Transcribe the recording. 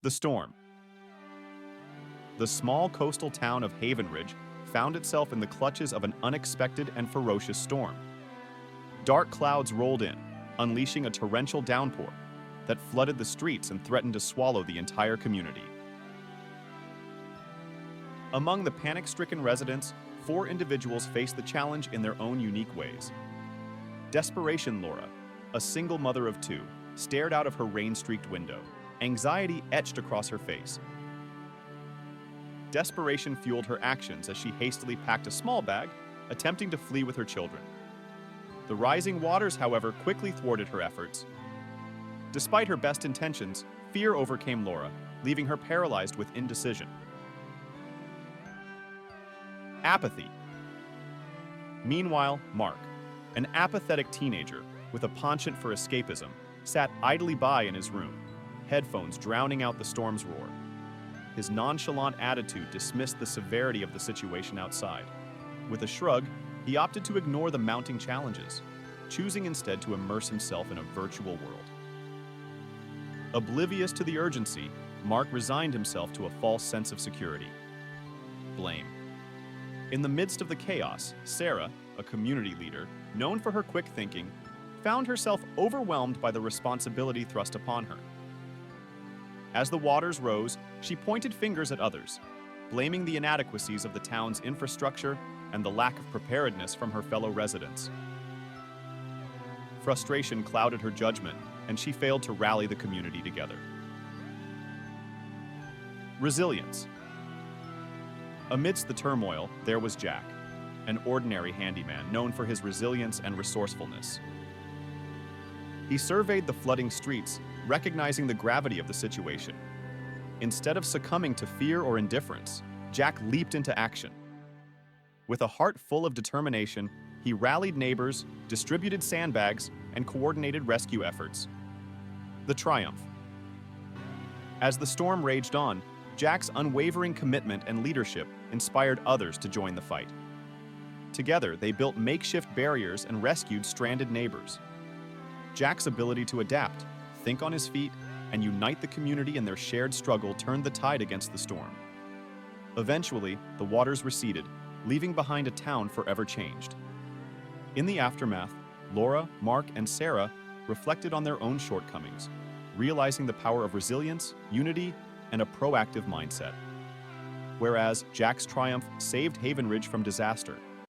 The storm. The small coastal town of Havenridge found itself in the clutches of an unexpected and ferocious storm. Dark clouds rolled in, unleashing a torrential downpour that flooded the streets and threatened to swallow the entire community. Among the panic-stricken residents, 4 individuals faced the challenge in their own unique ways. Desperation Laura, a single mother of 2, stared out of her rain-streaked window, anxiety etched across her face. Desperation fueled her actions as she hastily packed a small bag, attempting to flee with her children. The rising waters, however, quickly thwarted her efforts. Despite her best intentions, fear overcame Laura, leaving her paralyzed with indecision. Apathy. Meanwhile, Mark, an apathetic teenager with a penchant for escapism, sat idly by in his room, headphones drowning out the storm's roar. His nonchalant attitude dismissed the severity of the situation outside. With a shrug, he opted to ignore the mounting challenges, choosing instead to immerse himself in a virtual world. Oblivious to the urgency, Mark resigned himself to a false sense of security. Blame. In the midst of the chaos, Sarah, a community leader, known for her quick thinking, found herself overwhelmed by the responsibility thrust upon her. As the waters rose, she pointed fingers at others, blaming the inadequacies of the town's infrastructure and the lack of preparedness from her fellow residents. Frustration clouded her judgment, and she failed to rally the community together. Resilience. Amidst the turmoil, there was Jack, an ordinary handyman known for his resilience and resourcefulness. He surveyed the flooding streets, recognizing the gravity of the situation. Instead of succumbing to fear or indifference, Jack leaped into action. With a heart full of determination, he rallied neighbors, distributed sandbags, and coordinated rescue efforts. The triumph. As the storm raged on, Jack's unwavering commitment and leadership inspired others to join the fight. Together, they built makeshift barriers and rescued stranded neighbors. Jack's ability to adapt, think on his feet, and unite the community in their shared struggle turned the tide against the storm. Eventually, the waters receded, leaving behind a town forever changed. In the aftermath, Laura, Mark, and Sarah reflected on their own shortcomings, realizing the power of resilience, unity, and a proactive mindset. Whereas Jack's triumph saved Havenridge from disaster,